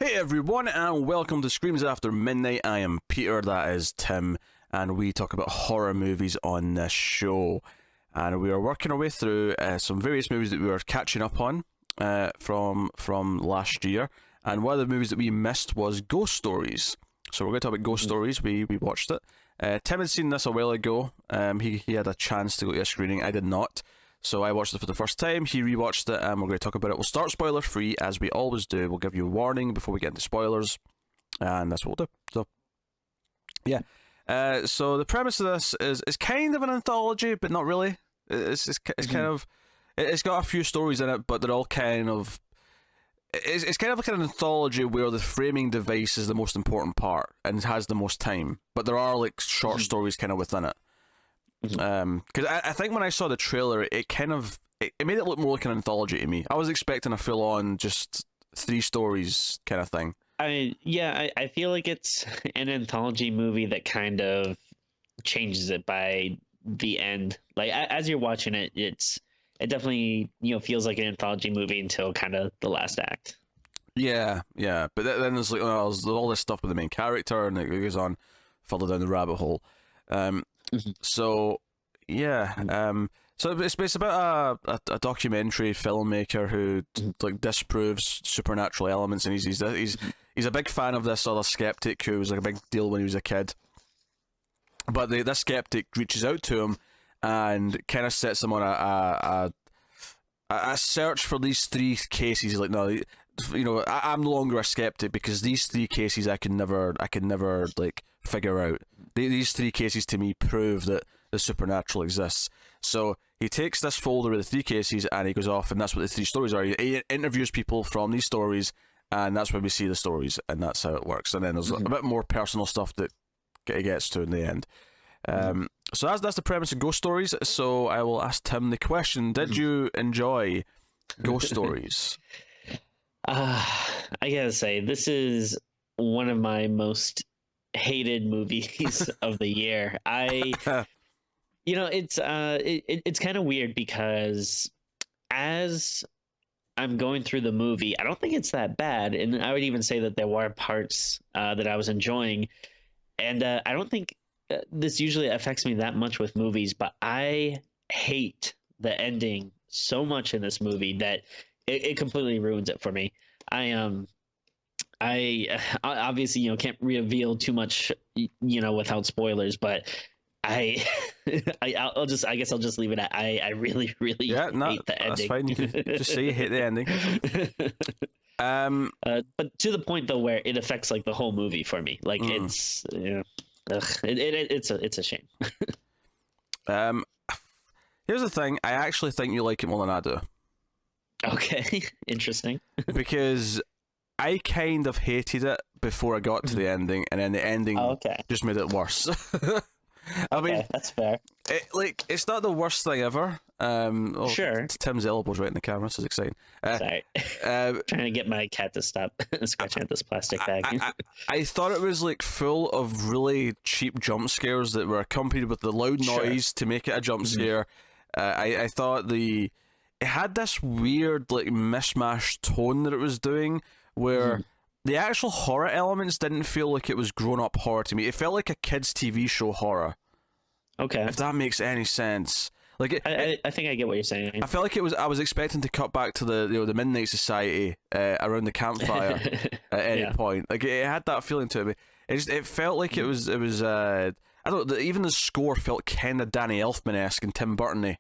Hey everyone, and welcome to Screams After Midnight. I am Peter, that is Tim, and we talk about horror movies on this show. And we are working our way through some various movies that we were catching up on from last year. And one of the movies that we missed was Ghost Stories. So we're going to talk about Ghost Stories. We watched it. Tim had seen this a while ago. He had a chance to go to a screening. I did not. So I watched it for the first time, he rewatched it, and we're going to talk about it. We'll start spoiler free, as we always do. We'll give you a warning before we get into spoilers, and that's what we'll do. So, yeah. So the premise of this is kind of an anthology, but not really. It's kind of... It's got a few stories in it, but they're all kind of... It's kind of like an anthology where the framing device is the most important part, and has the most time. But there are, like, short stories kind of within it. Because I think when I saw the trailer, it kind of it made it look more like an anthology to me. I was expecting a full on just 3 stories kind of thing. I feel like it's an anthology movie that kind of changes it by the end. Like as you're watching it, it definitely feels like an anthology movie until kind of the last act. Yeah. But then there's like there's all this stuff with the main character, and it goes on further down the rabbit hole. So yeah, so it's about a documentary filmmaker who like disproves supernatural elements, and he's a big fan of this other skeptic who was like a big deal when he was a kid. But this skeptic reaches out to him and kind of sets him on a search for these 3 cases. He's like, no, I'm no longer a skeptic because these 3 cases I can never like figure out. These 3 cases to me prove that the supernatural exists. So he takes this folder with the 3 cases and he goes off, and that's what the 3 stories are. He interviews people from these stories, and that's when we see the stories, and that's how it works. And then there's a bit more personal stuff that he gets to in the end. So that's the premise of Ghost Stories. So I will ask Tim the question: did you enjoy Ghost Stories? I gotta say, this is one of my most-hated movies of the year. It's kind of weird because as I'm going through the movie, I don't think it's that bad, and I would even say that there were parts that I was enjoying, and I don't think this usually affects me that much with movies, but I hate the ending so much in this movie that it completely ruins it for me. I obviously can't reveal too much without spoilers, but I guess I'll just leave it at I really hate the ending. That's fine. You can just say you hate the ending. But to the point though where it affects like the whole movie for me. Like it's a shame. Here's the thing. I actually think you like it more than I do. Okay, interesting. Because I kind of hated it before I got to the ending, and then the ending just made it worse. I mean, that's fair. It's not the worst thing ever. Sure. Tim's elbow's right in the camera. This is exciting. Sorry. Trying to get my cat to stop scratching at this plastic bag. I thought it was like full of really cheap jump scares that were accompanied with the loud noise to make it a jump scare. I thought it had this weird like mishmash tone that it was doing, where the actual horror elements didn't feel like it was grown-up horror to me. It felt like a kids' TV show horror. Okay. If that makes any sense. Like I think I get what you're saying. I felt like I was expecting to cut back to the Midnight Society around the campfire at any point. Like it had that feeling to me. It felt like it was I don't know, even the score felt kind of Danny Elfman-esque and Tim Burton-y.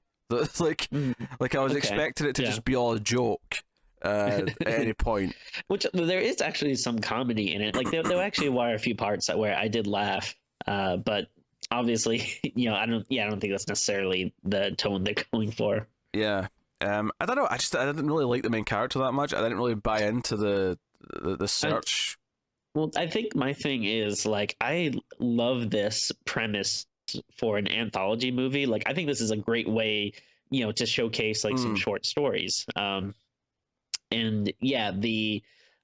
Like I was expecting it to just be all a joke. At any point, which there is actually some comedy in it. Like there actually were a few parts where I did laugh, but obviously, I don't think that's necessarily the tone they're going for. Yeah, I don't know. I didn't really like the main character that much. I didn't really buy into the search. Well, I think my thing is like I love this premise for an anthology movie. Like I think this is a great way, to showcase like some short stories. And yeah,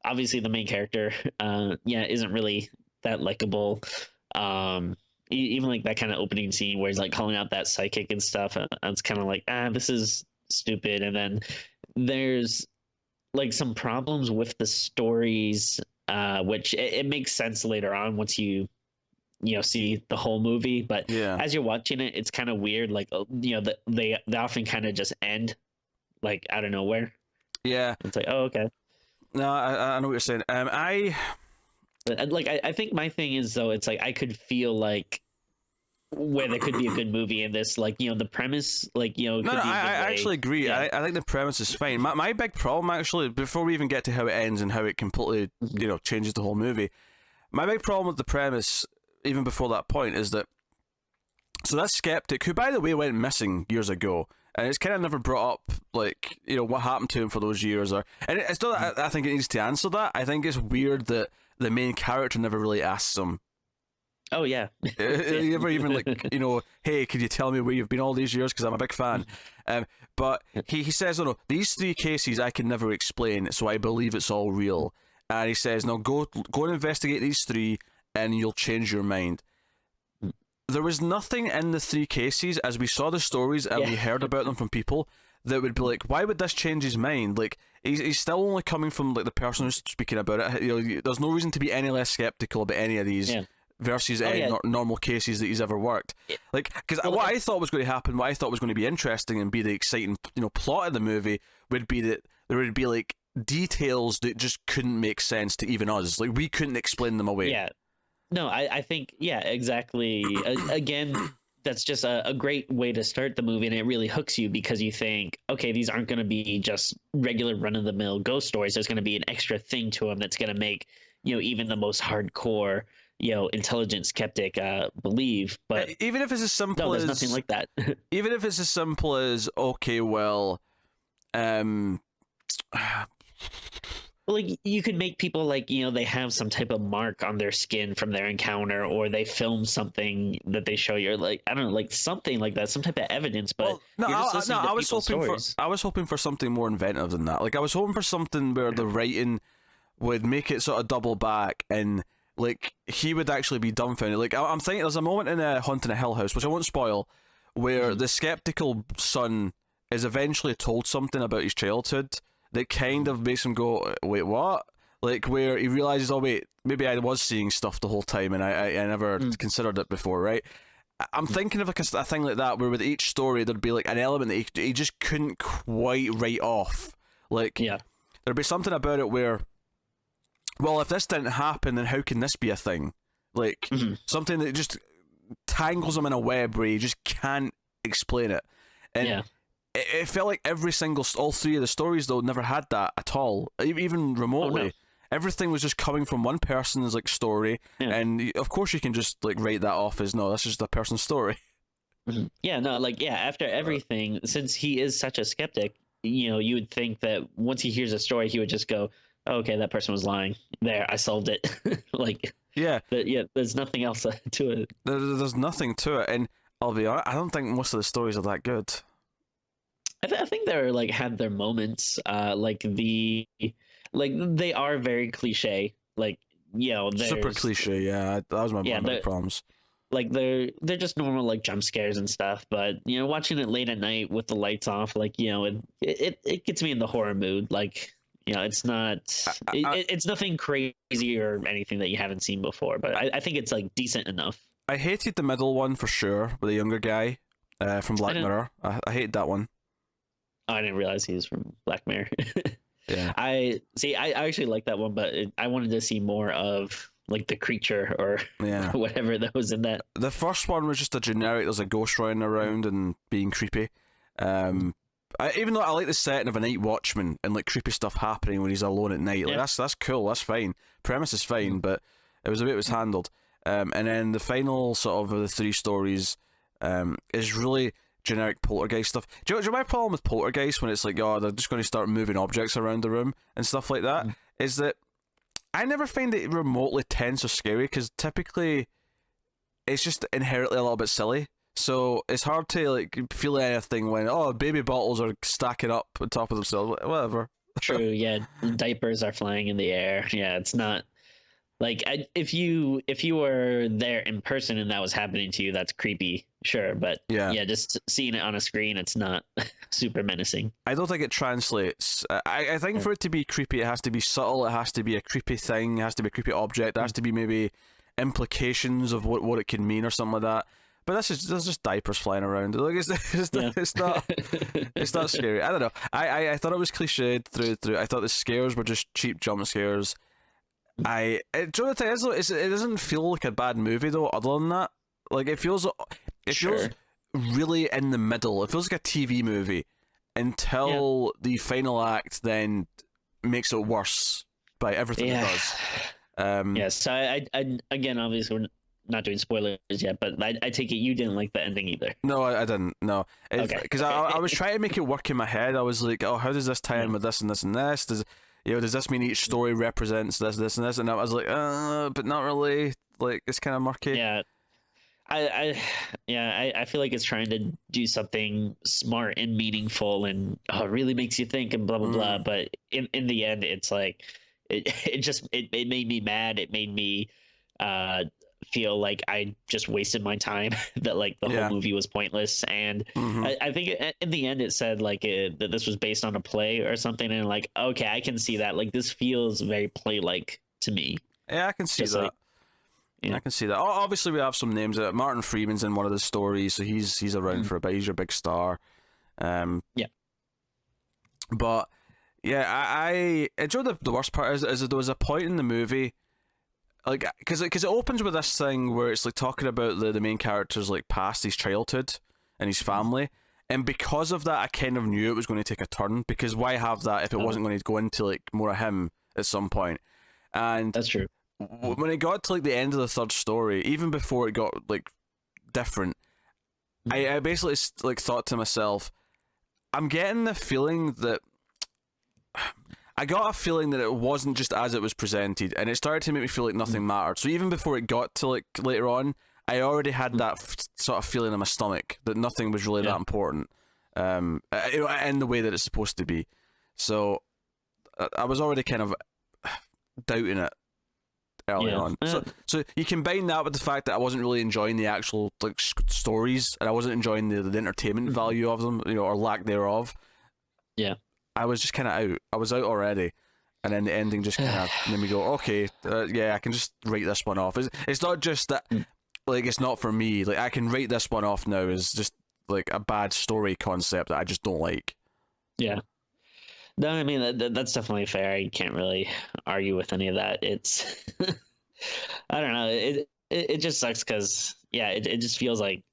obviously the main character, isn't really that likable. Even like that kind of opening scene where he's like calling out that psychic and stuff. It's kind of like, this is stupid. And then there's like some problems with the stories which it makes sense later on once you see the whole movie. But Yeah. as you're watching it, it's kind of weird. Like, they often kind of just end like out of nowhere. Yeah. It's like, oh, okay. No, I know what you're saying. I think my thing is, though, it's like I could feel like where there could be a good movie in this, like, the premise, like, could No, be a good I way. actually agree. Yeah. I think the premise is fine. My big problem, actually, before we even get to how it ends and how it completely, changes the whole movie, my big problem with the premise, even before that point, is that so that skeptic, who by the way went missing years ago, and it's kind of never brought up, like, what happened to him for those years, and it's not that I think it needs to answer that. I think it's weird that the main character never really asks him. Oh yeah. You never even like, hey, could you tell me where you've been all these years? Because I'm a big fan. But he says, no, these 3 cases I can never explain, so I believe it's all real. And he says, no, go and investigate these 3, and you'll change your mind. There was nothing in the 3 cases, as we saw the stories and we heard about them from people, that would be like, why would this change his mind? Like, he's still only coming from like the person who's speaking about it. There's no reason to be any less skeptical about any of these versus any normal cases that he's ever worked. Like, because what I thought was going to happen, what I thought was going to be interesting and be the exciting plot of the movie would be that there would be like details that just couldn't make sense to even us. Like, we couldn't explain them away. Yeah. No, I think, exactly. Again, that's just a great way to start the movie, and it really hooks you because you think, okay, these aren't going to be just regular run-of-the-mill ghost stories. There's going to be an extra thing to them that's going to make, even the most hardcore, intelligent skeptic believe. But even if it's as simple there's as nothing like that. Even if it's as simple as, okay, well, like, you could make people like, they have some type of mark on their skin from their encounter, or they film something that they show you, like, I don't know, like something like that, some type of evidence. But I was hoping for something more inventive than that. Like, I was hoping for something where the writing would make it sort of double back, and like he would actually be dumbfounded. Like, I'm thinking there's a moment in Haunting a Hill House, which I won't spoil, where the skeptical son is eventually told something about his childhood that kind of makes him go, wait, what? Like, where he realizes, oh wait, maybe I was seeing stuff the whole time and I never considered it before, right? I'm thinking of like a thing like that, where with each story there'd be like an element that he just couldn't quite write off. Like, there'd be something about it where, well, if this didn't happen, then how can this be a thing? Like, something that just tangles him in a web where you just can't explain it. And it felt like all 3 of the stories, though, never had that at all, even remotely. Oh, no. Everything was just coming from one person's like story, and of course you can just like write that off as, no, that's just a person's story. After everything, since he is such a skeptic, you would think that once he hears a story, he would just go, oh, okay, that person was lying. There, I solved it. Like, there's nothing else to it. There's nothing to it, and I'll be honest, I don't think most of the stories are that good. I think they're like had their moments. They are very cliche. Like, super cliche. Yeah, that was one of my problems. Like, they're just normal like jump scares and stuff. But watching it late at night with the lights off, like, it gets me in the horror mood. Like, it's not it's nothing crazy or anything that you haven't seen before. But I think it's like decent enough. I hated the middle one for sure, with the younger guy from Black Mirror. I hated that one. Oh, I didn't realize he was from Black Mirror. Yeah. I actually like that one, but I wanted to see more of like the creature or whatever that was in that. The first one was just a generic, there's a ghost running around and being creepy. Even though I like the setting of a night watchman and like creepy stuff happening when he's alone at night, like that's cool, that's fine. Premise is fine, but it was the way it was handled. And then the final sort of the 3 stories is really generic poltergeist stuff. Do you know my problem with poltergeist, when it's like, oh, they're just going to start moving objects around the room and stuff like that, is that I never find it remotely tense or scary, because typically it's just inherently a little bit silly. So it's hard to like feel anything when, oh, baby bottles are stacking up on top of themselves, whatever. True, yeah. Diapers are flying in the air. Yeah, it's not. Like if you were there in person and that was happening to you, that's creepy, sure. But Yeah. yeah, just seeing it on a screen, it's not super menacing. I don't think it translates. I think for it to be creepy, it has to be subtle. It has to be a creepy thing. It has to be a creepy object. There has to be maybe implications of what it can mean or something like that. But there's just diapers flying around. Like it's not scary. I don't know. I thought it was cliched through. I thought the scares were just cheap jump scares. Do you know what it is? It doesn't feel like a bad movie though. Other than that, like it feels really in the middle. It feels like a TV movie until the final act then makes it worse by everything it does. Yes. So I again, obviously we're not doing spoilers yet, but I take it you didn't like the ending either. No, I didn't. No, because Okay. I was trying to make it work in my head. I was like, oh, how does this tie in with this and this and this? Does this mean each story represents this and this? And I was like, but not really. Like it's kind of murky. Yeah. I feel like it's trying to do something smart and meaningful and it really makes you think and blah blah blah. But in the end, it's like it made me mad. It made me feel like I just wasted my time. That like the whole movie was pointless. And I think in the end it said like that this was based on a play or something. And like okay, I can see that. Like this feels very play like to me. Yeah, I can see that. Like, yeah. I can see that. Obviously, we have some names. Martin Freeman's in one of the stories, so he's around for a bit. He's your big star. Yeah. But yeah, I enjoyed the worst part is that there was a point in the movie, like because it opens with this thing where it's like talking about the main character's like past, his childhood and his family, and because of that, I kind of knew it was going to take a turn. Because why have that if it wasn't going to go into like more of him at some point? And that's true. When it got to like the end of the third story, even before it got like different, I basically like thought to myself, I'm getting the feeling that I got a feeling that it wasn't just as it was presented, and it started to make me feel like nothing mattered. So even before it got to like later on, I already had that sort of feeling in my stomach that nothing was really that important, in the way that it's supposed to be. So I was already kind of doubting it early on. So you combine that with the fact that I wasn't really enjoying the actual like stories, and I wasn't enjoying the entertainment value of them, or lack thereof. Yeah, I was just kind of out. I was out already, and then the ending just kind of made me go, okay, I can just write this one off. It's not just that, like it's not for me. Like I can write this one off now as just like a bad story concept that I just don't like. Yeah. No, I mean that's definitely fair. You can't really argue with any of that. It's I don't know. It just sucks because it just feels like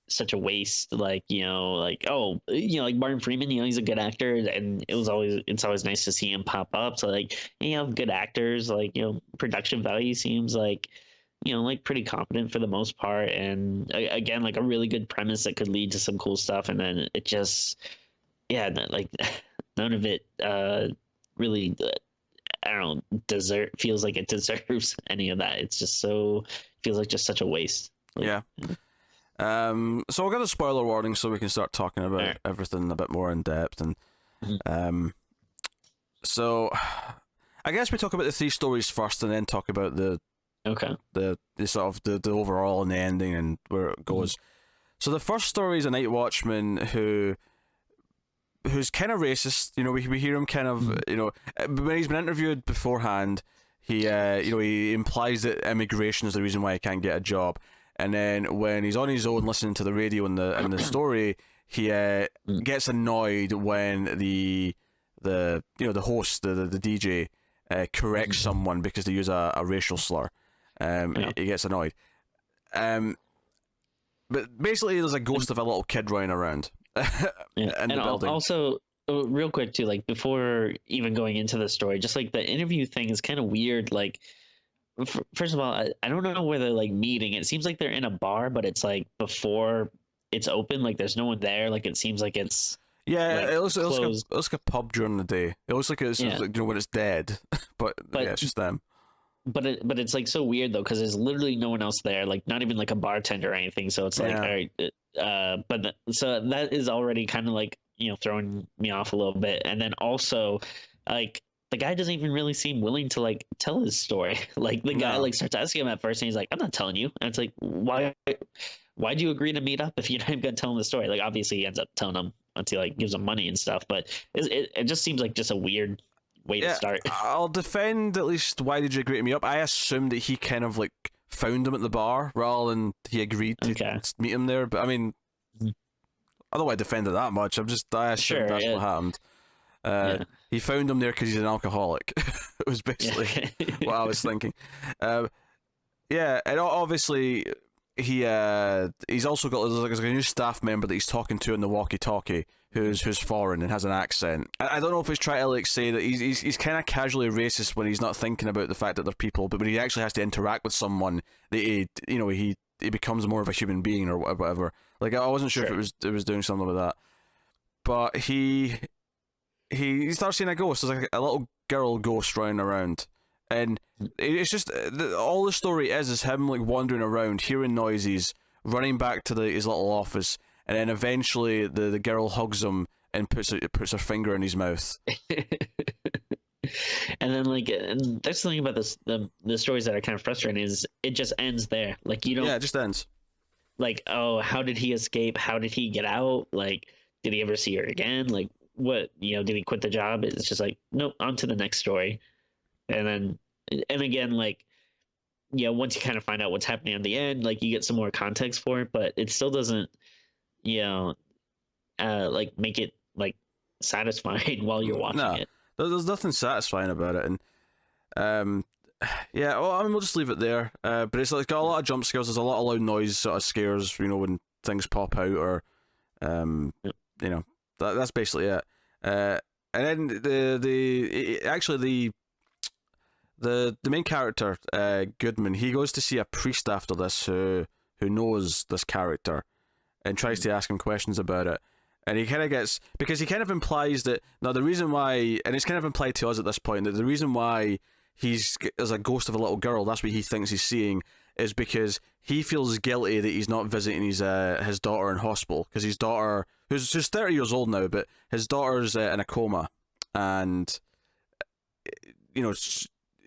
such a waste. Like like Martin Freeman. He's a good actor, and it's always nice to see him pop up. So like good actors. Like production value seems like like pretty competent for the most part, and again like a really good premise that could lead to some cool stuff. And then it just like. None of it really, I don't know, feels like it deserves any of that. It's just feels like just such a waste. Yeah. So we'll get a spoiler warning so we can start talking about everything a bit more in depth. And so I guess we talk about the three stories first and then talk about the sort of the overall and the ending and where it goes. So the first story is a night watchman who's kind of racist. We hear him kind of, when he's been interviewed beforehand, he implies that immigration is the reason why he can't get a job. And then when he's on his own listening to the radio in the story, he gets annoyed when the host, the DJ, corrects someone because they use a racial slur. He gets annoyed. But basically, there's a ghost of a little kid running around. And also real quick too, like before even going into the story, just like the interview thing is kind of weird. Like first of all, I don't know where they're like meeting. It seems like they're in a bar, but it's like before it's open, like there's no one there. Like it seems like it's it looks like a pub during the day. It looks like it's like, when it's dead, but it's just them. But it's like so weird though, because there's literally no one else there, like not even like a bartender or anything. So it's like all right, so that is already kind of like throwing me off a little bit. And then also like the guy doesn't even really seem willing to like tell his story. Like the guy No. like starts asking him at first, and he's like, "I'm not telling you." And it's like, why'd you agree to meet up if you're not even gonna tell him the story? Like obviously he ends up telling him once he like gives him money and stuff, but it just seems like just a weird way to Yeah, start. I'll defend at least why did you agree to meet up. I assumed that he kind of like found him at the bar rather than he agreed to Okay. meet him there. But I mean, I don't know why I defend it that much. I assumed Sure, that's what happened. Yeah. He found him there because he's an alcoholic. It was basically what I was thinking. Yeah, and obviously he's also got there's like a new staff member that he's talking to in the walkie-talkie who's foreign and has an accent. I don't know if he's trying to like say that he's kind of casually racist when he's not thinking about the fact that they're people, but when he actually has to interact with someone, that he becomes more of a human being or whatever. Like I wasn't sure if it was doing something with that, but he starts seeing a ghost. There's like a little girl ghost running around, and it's just all the story is him like wandering around, hearing noises, running back to his little office, and then eventually the girl hugs him and puts her finger in his mouth. And then like, and that's the thing about this the stories that are kind of frustrating is it just ends there. Like you don't. Yeah, it just ends. Like, oh, how did he escape? How did he get out? Like, did he ever see her again? Like, what, did he quit the job? It's just like, nope, on to the next story. And again, like, once you kind of find out what's happening at the end, like, you get some more context for it, but it still doesn't, like, make it, like, satisfying while you're watching it. There's nothing satisfying about it. And, yeah, well, I mean, we'll just leave it there. But it's like got a lot of jump scares. There's a lot of loud noise, sort of scares, when things pop out, or, that's basically it. And then the main character, Goodman, he goes to see a priest after this who knows this character and tries to ask him questions about it. And he kind of gets, because he kind of implies that, now the reason why, and it's kind of implied to us at this point, that the reason why there's a ghost of a little girl, that's what he thinks he's seeing, is because he feels guilty that he's not visiting his daughter in hospital, because his daughter, who's 30 years old now, but his daughter's in a coma, and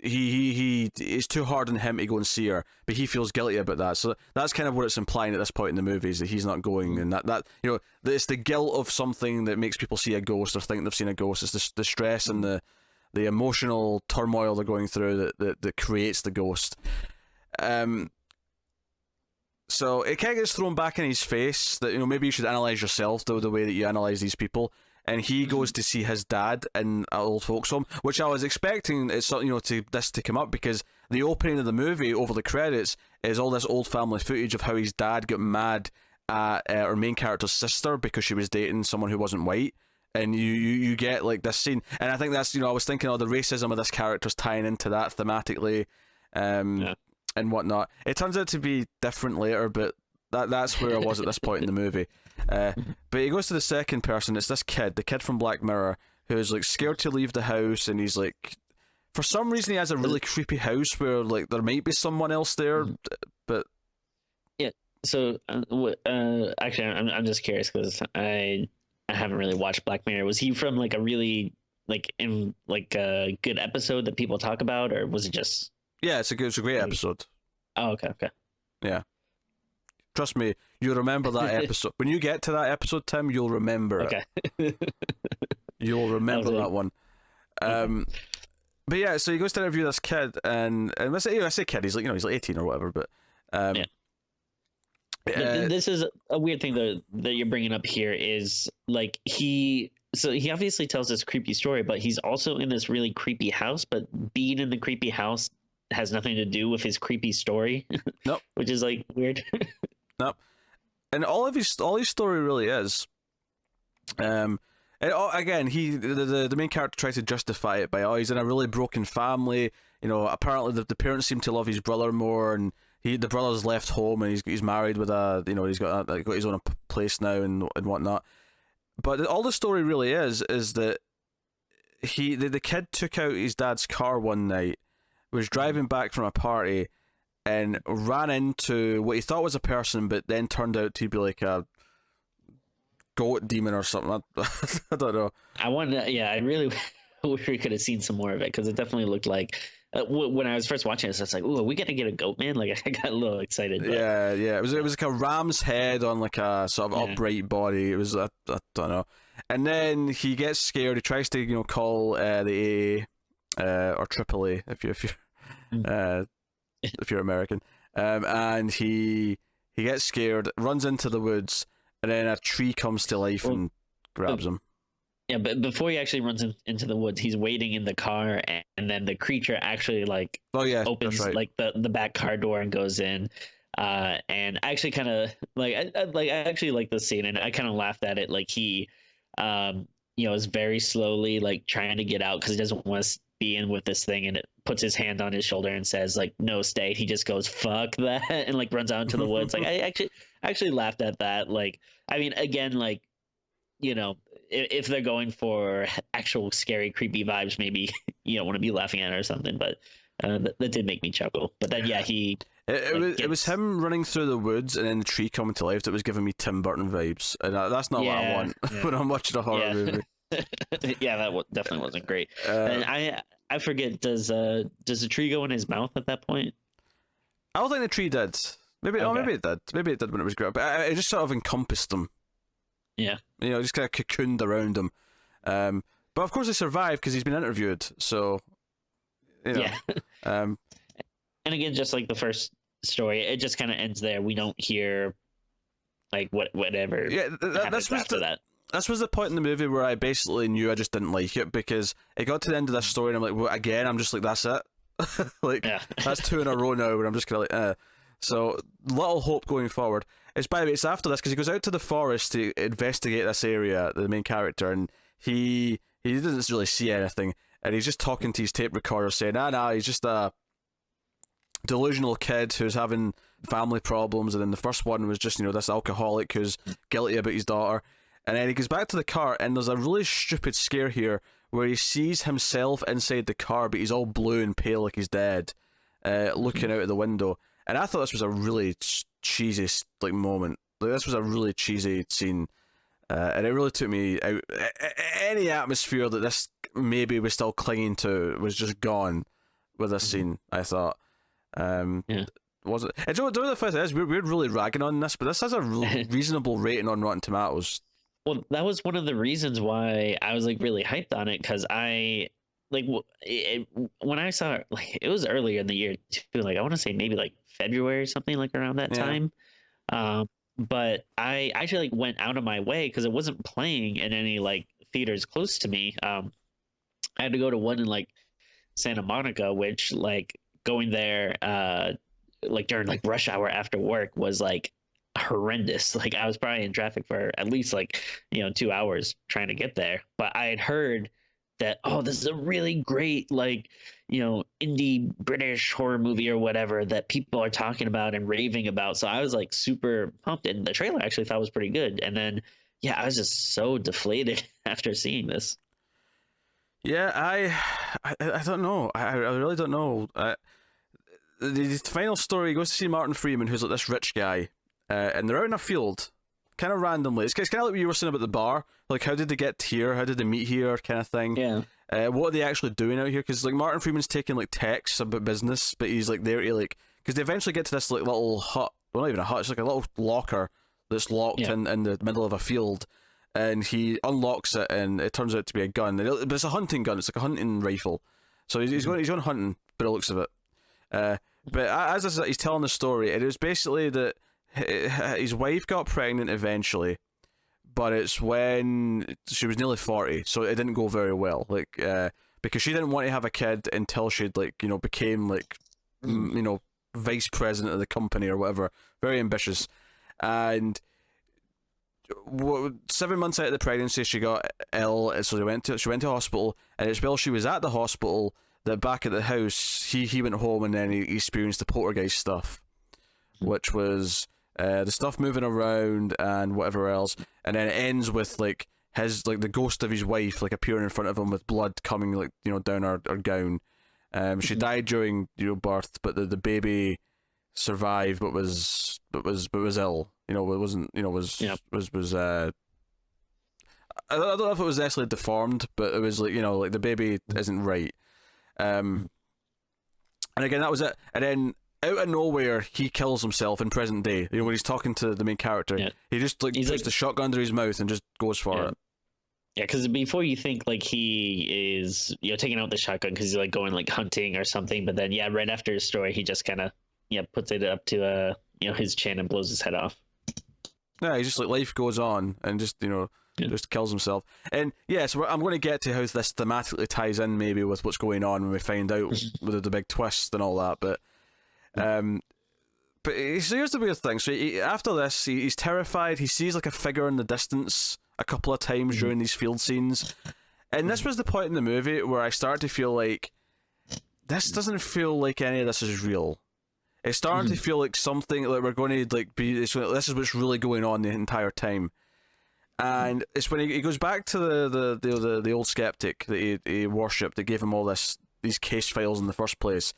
he it's too hard on him to go and see her, but he feels guilty about that. So that's kind of what it's implying at this point in the movie, is that he's not going, and that it's the guilt of something that makes people see a ghost or think they've seen a ghost. It's the stress and the emotional turmoil they're going through that creates the ghost. So it kind of gets thrown back in his face that maybe you should analyze yourself the way that you analyze these people. And he goes to see his dad in an old folks home, which I was expecting to come up, because the opening of the movie over the credits is all this old family footage of how his dad got mad at our main character's sister because she was dating someone who wasn't white. And you get like this scene, and I think that's I was thinking, the racism of this character's tying into that thematically, and whatnot. It turns out to be different later, but that's where I was at this point in the movie. But he goes to the second person. It's this kid, the kid from Black Mirror, who's like scared to leave the house, and he's like, for some reason, he has a really creepy house where like there might be someone else there, but yeah. So actually, I'm just curious because I haven't really watched Black Mirror. Was he from like a really a good episode that people talk about, or was it just? Yeah, it's a great episode. Oh, okay. Yeah. Trust me, you'll remember that episode. When you get to that episode, Tim, you'll remember it. You'll remember that one. But yeah, so he goes to interview this kid, and I say kid, he's like he's like 18 or whatever, but this is a weird thing that you're bringing up here is like he obviously tells this creepy story, but he's also in this really creepy house, but being in the creepy house has nothing to do with his creepy story. Nope. Which is like weird. Nope. And all his story really is, and again, the main character tries to justify it by he's in a really broken family. Apparently the parents seem to love his brother more, and the brother's left home, and he's married with he's got his own place now and whatnot. But all the story really is that the kid took out his dad's car one night, was driving back from a party, and ran into what he thought was a person, but then turned out to be like a goat demon or something. I don't know. I really wish we could have seen some more of it, because it definitely looked like when I was first watching this, I was like, "Ooh, are we gonna get a goat man?" Like I got a little excited. But Yeah. It was like a ram's head on like a sort of yeah, upright body. It was I don't know. And then he gets scared. He tries to call the AA or AAA Mm. if you're American. And he gets scared, runs into the woods, and then a tree comes to life Well, and grabs him. yeah, but before he actually runs into the woods, he's waiting in the car, and then the creature actually like Oh yeah, opens that's right. like the back car door and goes in. And I actually kind of like I actually like the scene, and I kind of laughed at it. Like he, is very slowly like trying to get out because he doesn't want to be in with this thing, and it puts his hand on his shoulder and says like, "No, stay." He just goes, "Fuck that," and like runs out into the woods. Like I actually laughed at that. Like I mean, again, like if they're going for actual scary, creepy vibes, maybe you don't want to be laughing at it or something. But that did make me chuckle. But then, yeah, he It was him running through the woods and then the tree coming to life that was giving me Tim Burton vibes, and that's not what I want when I'm watching a horror movie. Yeah, that definitely wasn't great. Uh, And I forget, does the tree go in his mouth at that point? I don't think the tree did. Maybe Okay. maybe it did. Maybe it did when it was growing up. But it just sort of encompassed them. Yeah. Just kind of cocooned around him. But of course he survived because he's been interviewed. So, Yeah. Um, And again, just like the first story, it just kind of ends there. We don't hear like whatever yeah, happens after that. this was the point in the movie where I basically knew I just didn't like it because it got to the end of this story and I'm like, well, again, I'm just like, that's it. Like, Yeah. that's 2 in a row now where I'm just kind of like, So, little hope going forward. By the way, it's after this because he goes out to the forest to investigate this area, the main character, and he doesn't really see anything, and he's just talking to his tape recorder saying, nah, he's just a delusional kid who's having family problems, and then the first one was just, this alcoholic who's guilty about his daughter. And then he goes back to the car, and there's a really stupid scare here where he sees himself inside the car, but he's all blue and pale like he's dead, looking out of the window. And I thought this was a really cheesy moment. Like, this was a really cheesy scene, and it really took me out. Any atmosphere that this maybe was still clinging to was just gone with this scene, I thought. Yeah. Was it? And do you know the funny thing is, we're really ragging on this, but this has a reasonable rating on Rotten Tomatoes. Well, that was one of the reasons why I was like really hyped on it, because I like when I saw it, like it was earlier in the year too. Like I want to say maybe like February or something, like around that Yeah. time. But I actually like went out of my way because it wasn't playing in any like theaters close to me. I had to go to one in like Santa Monica, which like going there like during like rush hour after work was like horrendous. Like I was probably in traffic for at least like 2 hours trying to get there. But I had heard that, oh, this is a really great like indie British horror movie or whatever that people are talking about and raving about. So I was like super pumped, and the trailer I actually thought was pretty good. And then I was just so deflated after seeing this. Yeah, I don't know. I really don't know. The final story, he goes to see Martin Freeman, who's like this rich guy, and they're out in a field, kind of randomly. It's kind of like what you were saying about the bar. Like, how did they get here? How did they meet here? Kind of thing. Yeah. What are they actually doing out here? Because like Martin Freeman's taking like texts about business, but he's like there to like, because they eventually get to this like little hut. Well, not even a hut. It's like a little locker that's locked in the middle of a field, and he unlocks it, and it turns out to be a gun. But it's a hunting gun. It's like a hunting rifle. So he's going hunting, by the looks of it. But as he's telling the story, it was basically that his wife got pregnant eventually, but it's when she was nearly 40, so it didn't go very well. Like, because she didn't want to have a kid until she'd became vice president of the company or whatever. Very ambitious, and 7 months out of the pregnancy, she got ill, so she went to hospital, and it's while she was at the hospital that back at the house, he went home, and then he experienced the poltergeist stuff, which was the stuff moving around and whatever else, and then it ends with like the ghost of his wife like appearing in front of him with blood coming down her gown. She died during birth, but the baby survived, but was ill. It wasn't was don't know if it was necessarily deformed, but it was like, you know, like the baby isn't right. And again, that was it. And then out of nowhere, he kills himself in present day. You know, when he's talking to the main character, he just like puts the shotgun under his mouth and just goes for it. Yeah, because before you think like he is, you know, taking out the shotgun because he's like going like hunting or something, but then right after his story, he just kind of puts it up to you know, his chin and blows his head off. Yeah, he's just like, life goes on, and just, you know, just kills himself. And yeah, so I'm going to get to how this thematically ties in maybe with what's going on when we find out with the big twist and all that. But so here's the weird thing. So after this, he's terrified. He sees like a figure in the distance a couple of times during these field scenes. And this was the point in the movie where I started to feel like, this doesn't feel like any of this is real. It's starting to feel like something like we're going to like be. This is what's really going on the entire time, and it's when he goes back to the old skeptic that he worshipped, that gave him all these case files in the first place,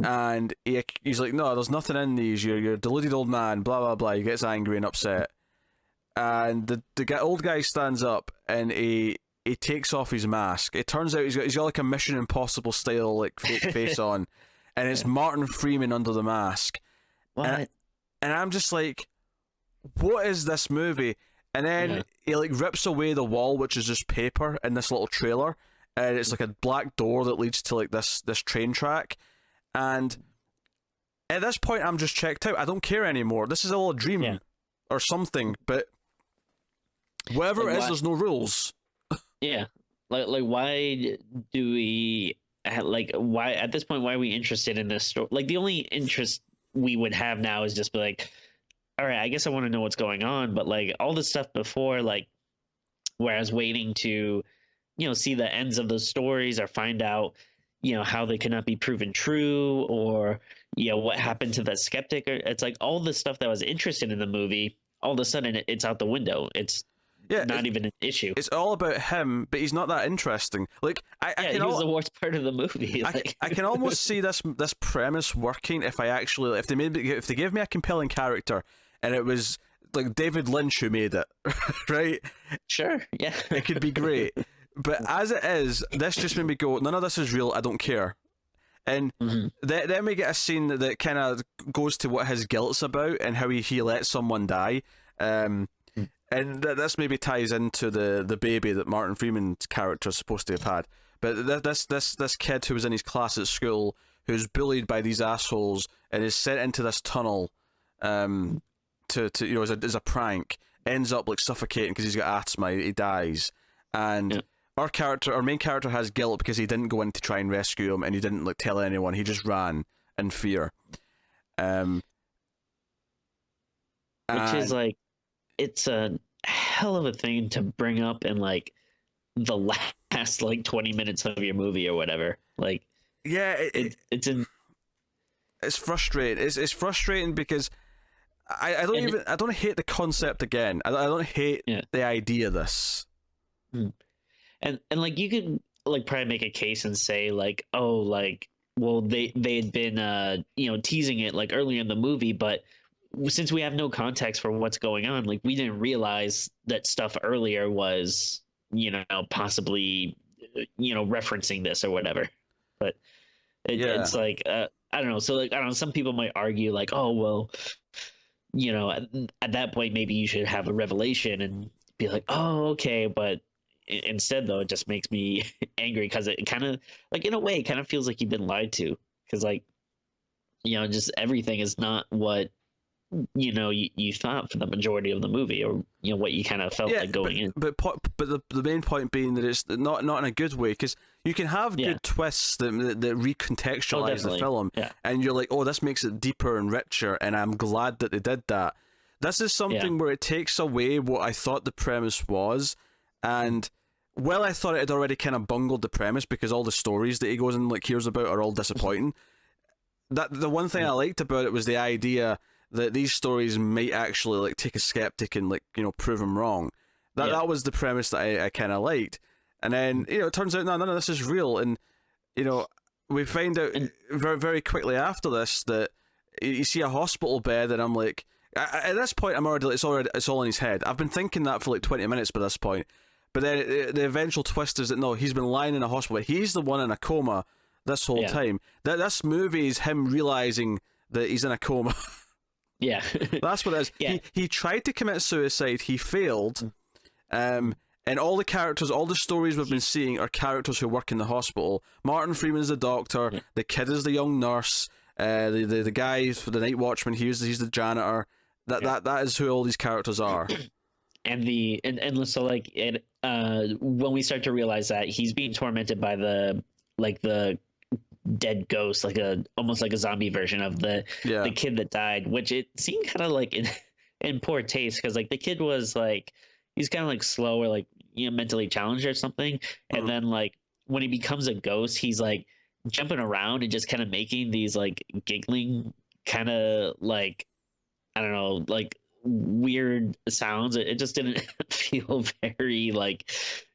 and he's like, no, there's nothing in these. You're a deluded old man. Blah blah blah. He gets angry and upset, and the old guy stands up and he takes off his mask. It turns out he's got like a Mission Impossible style like fake face on. And it's Martin Freeman under the mask. What? And I'm just like, what is this movie? And then he like rips away the wall, which is just paper, in this little trailer. And it's like a black door that leads to like this train track. And at this point, I'm just checked out. I don't care anymore. This is all a dream or something. But whatever like, it is, there's no rules. Yeah. Like why do we... like why at this point, why are we interested in this story? Like the only interest we would have now is just be like, all right, I guess I want to know what's going on, but like all the stuff before, like where I was waiting to, you know, see the ends of those stories or find out, you know, how they cannot be proven true, or you know, what happened to the skeptic, or it's like all the stuff that I was interested in the movie, all of a sudden it's out the window. It's not even an issue. It's all about him, but he's not that interesting. Like I can he was the worst part of the movie. I can almost see this premise working if if they gave me a compelling character and it was like David Lynch who made it, right? Sure, yeah. It could be great. But as it is, this just made me go, none of this is real, I don't care. And then we get a scene that kind of goes to what his guilt's about and how he let someone die. And this maybe ties into the baby that Martin Freeman's character is supposed to have had. But this kid who was in his class at school, who's bullied by these assholes and is sent into this tunnel, to you know, as a prank, ends up like suffocating because he's got asthma. He dies, and our main character has guilt because he didn't go in to try and rescue him, and he didn't like tell anyone. He just ran in fear. Which is like, it's a hell of a thing to bring up in like the last like 20 minutes of your movie or whatever. Like, yeah, it's frustrating. It's frustrating because I don't hate the concept again. I don't hate the idea of this. And like you could like probably make a case and say like, oh, like, well, they had been you know, teasing it like earlier in the movie, but since we have no context for what's going on, like we didn't realize that stuff earlier was, you know, possibly, you know, referencing this or whatever. But it's like, I don't know. So like, I don't know, some people might argue like, oh, well, you know, at that point, maybe you should have a revelation and be like, oh, okay. But instead though, it just makes me angry because it kind of like, in a way, it kind of feels like you've been lied to, because like, you know, just everything is not what, you know, you thought for the majority of the movie, or you know, what you kind of felt like going in. But the main point being that it's not in a good way, because you can have good twists that recontextualize the film, and you're like, oh, this makes it deeper and richer, and I'm glad that they did that. This is something where it takes away what I thought the premise was, and well, I thought it had already kind of bungled the premise because all the stories that he goes and like hears about are all disappointing. That the one thing I liked about it was the idea that these stories might actually like take a skeptic and like, you know, prove him wrong. That was the premise that I kind of liked. And then, you know, it turns out none of this is real, and you know, we find out very, very quickly after this that you see a hospital bed, and I'm like, at this point, it's all in his head. I've been thinking that for like 20 minutes by this point, But then the eventual twist is that no, he's been lying in a hospital. He's the one in a coma this whole time. This movie is him realizing that he's in a coma. Yeah. That's what it is. Yeah. He tried to commit suicide. He failed. And all the characters, all the stories we've been seeing are characters who work in the hospital. Martin Freeman's the doctor. Yeah. The kid is the young nurse. The guy for the night watchman, he's the janitor. That is who all these characters are. And so like it when we start to realize that he's being tormented by the dead ghost, almost like a zombie version of the kid that died, which it seemed kind of like in poor taste, because like the kid was like, he's kind of like slow or like, you know, mentally challenged or something, and then like when he becomes a ghost, he's like jumping around and just kind of making these like giggling kind of like, I don't know, like weird sounds. It just didn't feel very like,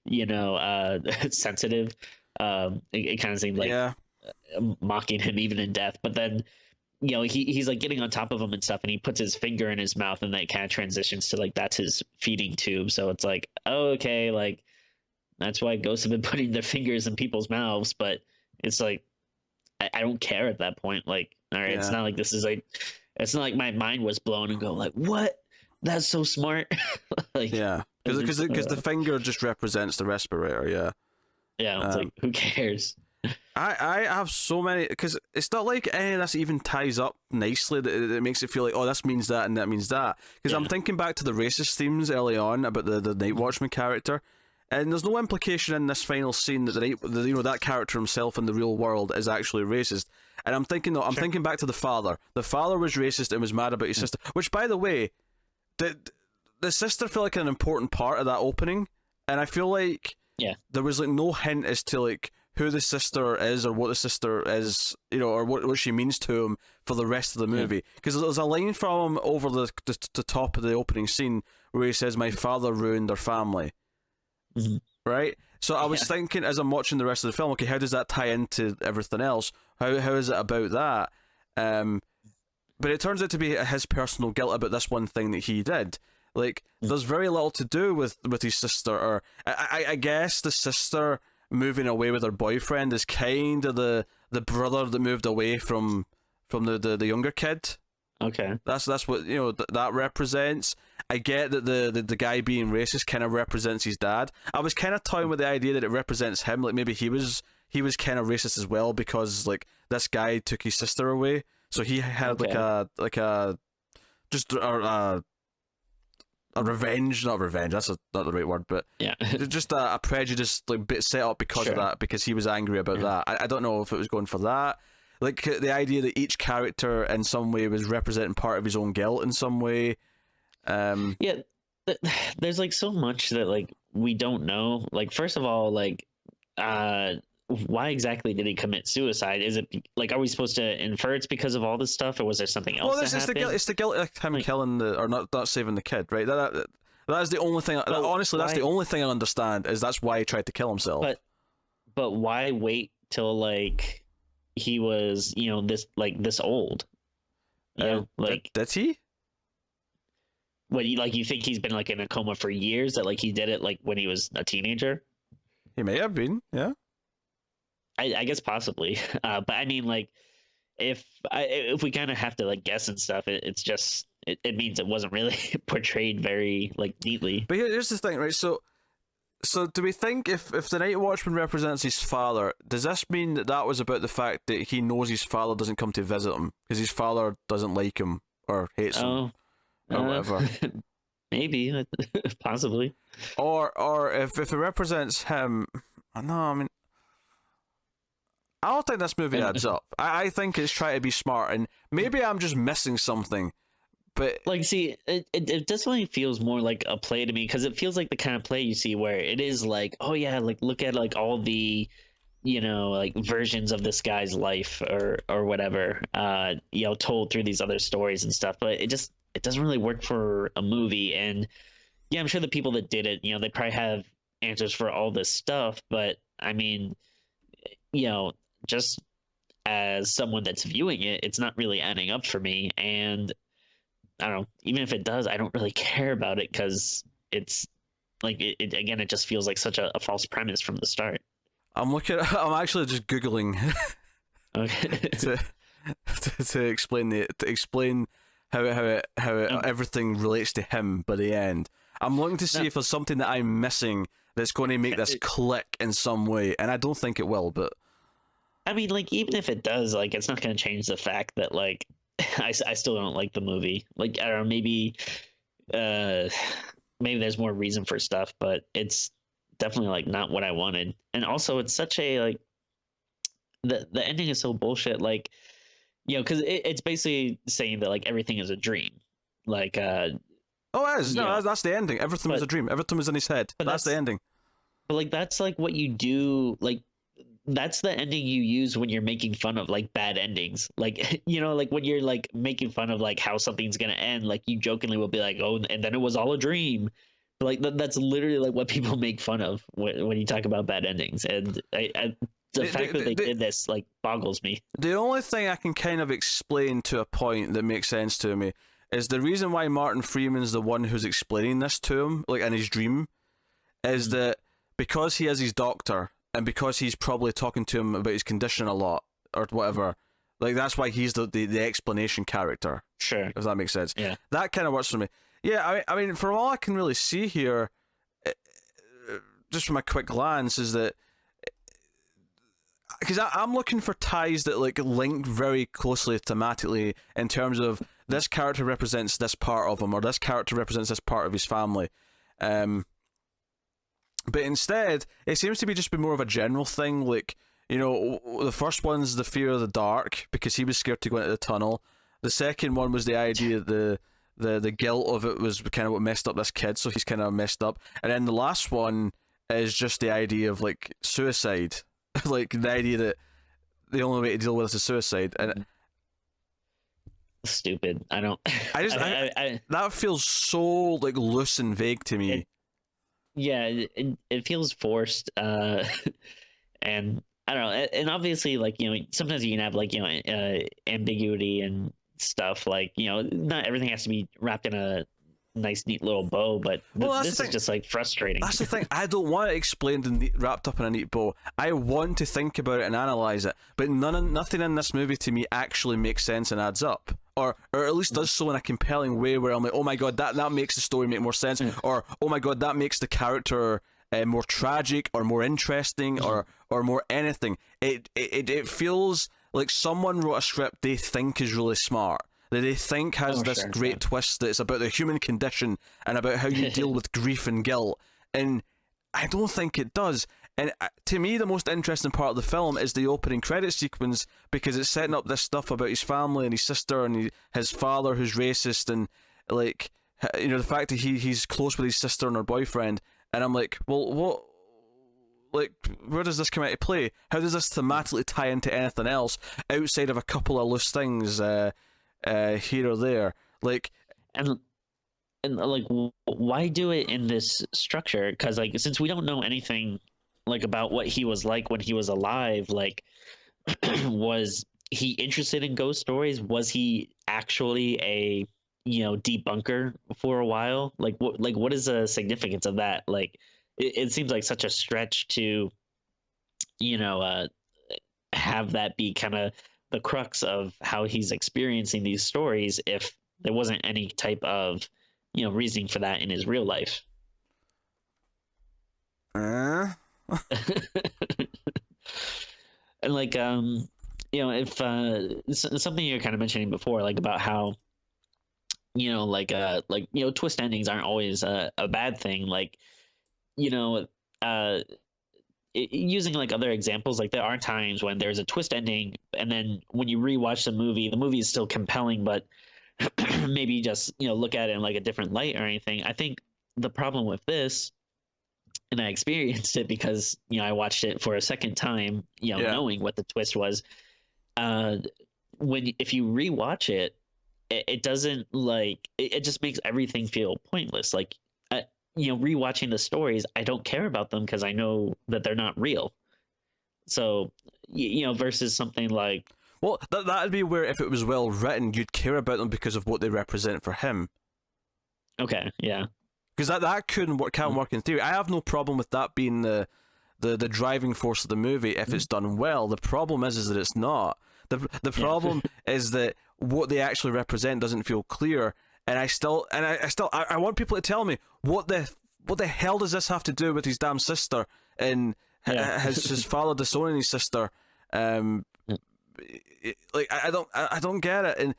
you know, sensitive. It kind of seemed like mocking him even in death. But then, you know, he's like getting on top of him and stuff, and he puts his finger in his mouth, and that kind of transitions to like that's his feeding tube. So it's like, oh, okay, like that's why ghosts have been putting their fingers in people's mouths. But it's like I don't care at that point. Like, all right, it's not like this is like, it's not like my mind was blown and go like, what? That's so smart. Like, because the finger just represents the respirator. Yeah, it's like, who cares? I have so many, because it's not like any of this even ties up nicely that it makes it feel like, oh, this means that and that means that. Because I'm thinking back to the racist themes early on about the Night Watchman character, and there's no implication in this final scene that that character himself in the real world is actually racist. And I'm thinking thinking back to the father. The father was racist and was mad about his sister, which, by the way, the sister felt like an important part of that opening, and I feel like there was like no hint as to like who the sister is or what the sister is, you know, or what she means to him for the rest of the movie. Because there's a line from him over the top of the opening scene where he says, "My father ruined our family." Mm-hmm. Right? So I was thinking, as I'm watching the rest of the film, okay, how does that tie into everything else? How is it about that? But it turns out to be his personal guilt about this one thing that he did. Like, there's very little to do with his sister, or I guess the sister moving away with her boyfriend is kind of the brother that moved away from the younger kid. Okay, that's what, you know, that represents. I get that the guy being racist kind of represents his dad. I was kind of toying with the idea that it represents him, like maybe he was kind of racist as well, because like this guy took his sister away, so he had like a revenge, not revenge, that's not the right word, but just a prejudice like bit set up because of that, because he was angry about that. I don't know if it was going for that, like the idea that each character in some way was representing part of his own guilt in some way. There's like so much that like we don't know. Like, first of all, like why exactly did he commit suicide? Is it like, are we supposed to infer it's because of all this stuff, or was there something else? Well, it's the guilt of him killing or not saving the kid, right? That is the only thing. Honestly, that's the only thing I understand, is that's why he tried to kill himself. But why wait till like he was, you know, this old? You know, like, did he? What, you think he's been like in a coma for years, that like he did it like when he was a teenager? He may have been, yeah. I guess possibly, but I mean, like, if we kind of have to like guess and stuff, it's just it means it wasn't really portrayed very like neatly. But here's the thing, right? So do we think if the Night Watchman represents his father, does this mean that was about the fact that he knows his father doesn't come to visit him because his father doesn't like him or hates him or whatever? Maybe, possibly. Or if it represents him, no, I mean, I don't think this movie adds up. I think it's trying to be smart, and maybe I'm just missing something. But like, see, it definitely feels more like a play to me, because it feels like the kind of play you see where it is like, oh yeah, like look at like all the, you know, like versions of this guy's life or whatever, you know, told through these other stories and stuff. But it doesn't really work for a movie. And yeah, I'm sure the people that did it, you know, they probably have answers for all this stuff. But I mean, you know, just as someone that's viewing it, it's not really adding up for me. And I don't know, even if it does, I don't really care about it, because it's like again, it just feels like such a false premise from the start. I'm actually just googling Okay. to explain how everything relates to him by the end. I'm looking to see No. if there's something that I'm missing that's going to make this click in some way, and I don't think it will. But I mean, like, even if it does, like, it's not going to change the fact that, like, I still don't like the movie. Like, I don't know, uh, maybe there's more reason for stuff, but it's definitely, like, not what I wanted. And also, it's such a, like, the ending is so bullshit. Like, because it's basically saying that, like, everything is a dream. Like, oh, it is. No, yeah, that's the ending. Everything was a dream. Everything was in his head. but That's the ending. but, like, that's, like, what you do, like, that's the ending you use when you're making fun of like bad endings, like like when you're like making fun of like how something's gonna end, like you jokingly will be like, oh, and then it was all a dream. But, like, that's literally like what people make fun of when you talk about bad endings. And the fact that they did this like boggles me. The only thing I can kind of explain to a point that makes sense to me is the reason why Martin Freeman's the one who's explaining this to him, like in his dream, is that because he is his doctor, and because he's probably talking to him about his condition a lot or whatever, like that's why he's the explanation character. Sure. If that makes sense. Yeah. That kind of works for me. Yeah, I mean, from all I can really see here, just from a quick glance, is that because I'm looking for ties that like link very closely thematically in terms of this character represents this part of him, or this character represents this part of his family. But instead, it seems to be just be more of a general thing. Like, the first one's the fear of the dark because he was scared to go into the tunnel. The second one was the idea that the guilt of it was kind of what messed up this kid, so he's kind of messed up. And then the last one is just the idea of like suicide, like the idea that the only way to deal with this is suicide. And stupid. I don't. That feels so like loose and vague to me. Yeah, it feels forced, and I don't know. And obviously, like, sometimes you can have like ambiguity and stuff. Like, not everything has to be wrapped in a nice, neat little bow. But this is just like frustrating. That's the thing. I don't want it explained and wrapped up in a neat bow. I want to think about it and analyze it. But nothing in this movie to me actually makes sense and adds up. Or at least does so in a compelling way where I'm like, oh my god, that makes the story make more sense, or oh my god, that makes the character more tragic or more interesting, or more anything. It feels like someone wrote a script they think is really smart, that they think has this great twist that's about the human condition and about how you deal with grief and guilt, and I don't think it does. And to me, the most interesting part of the film is the opening credit sequence, because it's setting up this stuff about his family and his sister and his father who's racist, and like, the fact that he's close with his sister and her boyfriend. And I'm like, well, what? Like, where does this come into play? How does this thematically tie into anything else outside of a couple of loose things here or there? Like, and like, why do it in this structure? Because like, since we don't know anything like about what he was like when he was alive, like, was he interested in ghost stories? Was he actually a debunker for a while? Like, what is the significance of that? Like, it seems like such a stretch to have that be kind of the crux of how he's experiencing these stories, if there wasn't any type of reasoning for that in his real life. And like, if something you're kind of mentioning before, like about how twist endings aren't always a bad thing. Like, using like other examples, like there are times when there's a twist ending, and then when you rewatch the movie is still compelling, but maybe just look at it in like a different light or anything. I think the problem with this, and I experienced it because I watched it for a second time, knowing what the twist was. If you rewatch it, it doesn't, like, it just makes everything feel pointless. Like, rewatching the stories, I don't care about them because I know that they're not real. So, versus something like, well, that'd be where if it was well written, you'd care about them because of what they represent for him. Okay, yeah. because that can't work in theory. I have no problem with that being the driving force of the movie if it's done well. The problem is that it's not. The problem is that what they actually represent doesn't feel clear, and I want people to tell me what the hell does this have to do with his damn sister and his father disowning his sister. Like I don't get it. And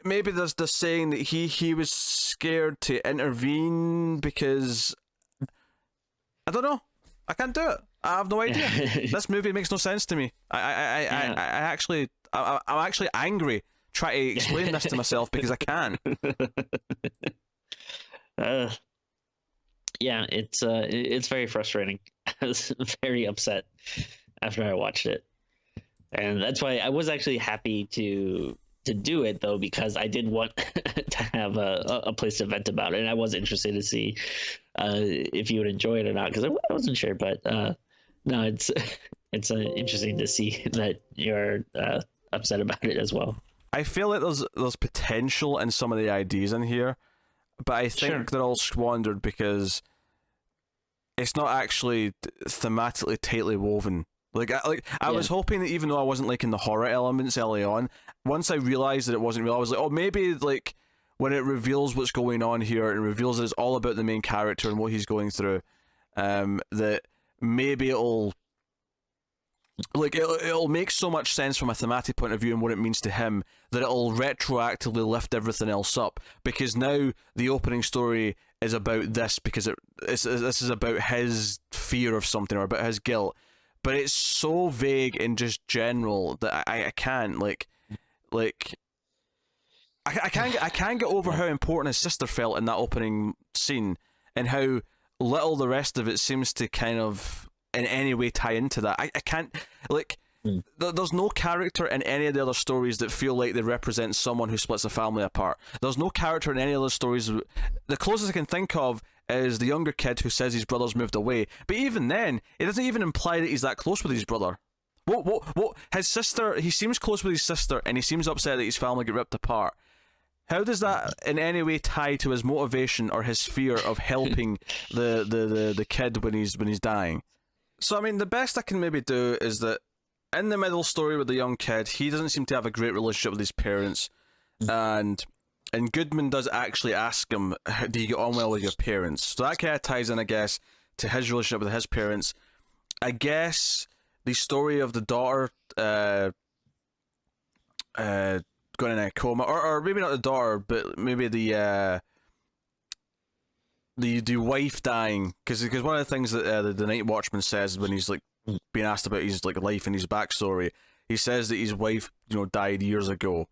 maybe there's the saying that he was scared to intervene because I don't know. I can't do it. I have no idea. This movie makes no sense to me. I'm actually angry trying to explain this to myself because I can. Yeah, it's very frustrating. I was very upset after I watched it, and that's why I was actually happy to do it, though, because I did want to have a place to vent about it, and I was interested to see if you would enjoy it or not, because I wasn't sure. But no, it's interesting to see that you're upset about it as well. I feel like there's potential in some of the ideas in here, but I think they're all squandered because it's not actually thematically tightly woven. I was hoping that even though I wasn't liking the horror elements early on, once I realized that it wasn't real, I was like, oh, maybe like when it reveals what's going on here and reveals that it's all about the main character and what he's going through, that maybe it'll make so much sense from a thematic point of view and what it means to him that it'll retroactively lift everything else up, because now the opening story is about this because this is about his fear of something or about his guilt, but it's so vague and just general that I can't I can't get over how important his sister felt in that opening scene and how little the rest of it seems to kind of in any way tie into that. I can't there's no character in any of the other stories that feel like they represent someone who splits a family apart. There's no character in any of those stories. The closest I can think of is the younger kid who says his brother's moved away, but even then it doesn't even imply that he's that close with his brother. What his sister, he seems close with his sister and he seems upset that his family get ripped apart. How does that in any way tie to his motivation or his fear of helping the kid when he's dying? So I mean, the best I can maybe do is that in the middle story with the young kid, he doesn't seem to have a great relationship with his parents, and Goodman does actually ask him, do you get on well with your parents? So that kind of ties in, I guess, to his relationship with his parents. I guess the story of the daughter going in a coma, or maybe not the daughter, but maybe the wife dying, because one of the things that the Night Watchman says when he's like being asked about his like life and his backstory, he says that his wife died years ago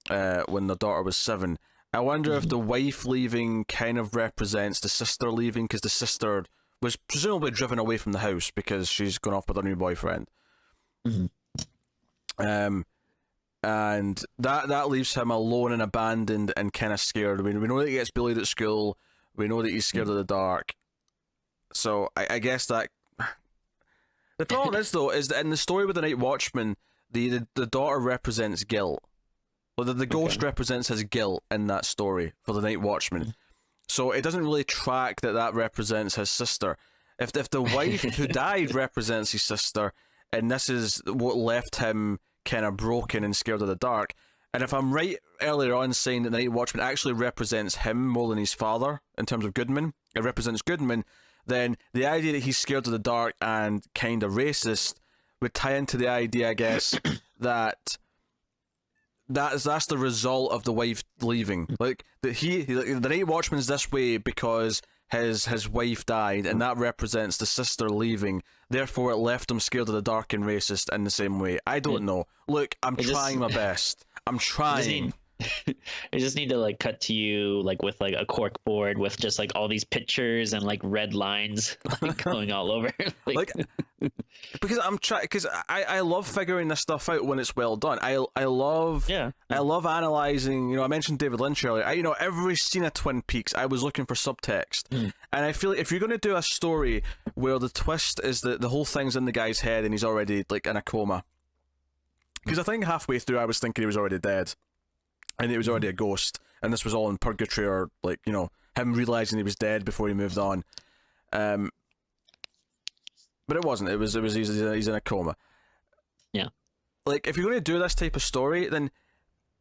when the daughter was 7. I wonder if the wife leaving kind of represents the sister leaving, because the sister was presumably driven away from the house because she's gone off with her new boyfriend. And that leaves him alone and abandoned and kind of scared. We know that he gets bullied at school. We know that he's scared of the dark. So I guess that the problem is, though, is that in the story with the Night Watchman, the daughter represents guilt. Well, the ghost represents his guilt in that story for the Night Watchman. So it doesn't really track that represents his sister. If the wife who died represents his sister, and this is what left him kind of broken and scared of the dark, and if I'm right earlier on saying that the Night Watchman actually represents him more than his father in terms of Goodman, it represents Goodman, then the idea that he's scared of the dark and kind of racist would tie into the idea, I guess, that's the result of the wife leaving. Like the Night Watchman's this way because his wife died, and that represents the sister leaving. Therefore, it left him scared of the dark and racist in the same way. I don't know. Look, I'm trying my best. I'm trying. I just need to like cut to you like with like a cork board with just like all these pictures and like red lines like going all over. like because I'm trying, because I love figuring this stuff out when it's well done. I love analyzing. I mentioned David Lynch earlier. Every scene of Twin Peaks, I was looking for subtext, and I feel like if you're going to do a story where the twist is that the whole thing's in the guy's head and he's already like in a coma, because I think halfway through I was thinking he was already dead. And it was already a ghost, and this was all in purgatory or him realizing he was dead before he moved on. But it wasn't. It was he's in a coma. Yeah. Like, if you're going to do this type of story, then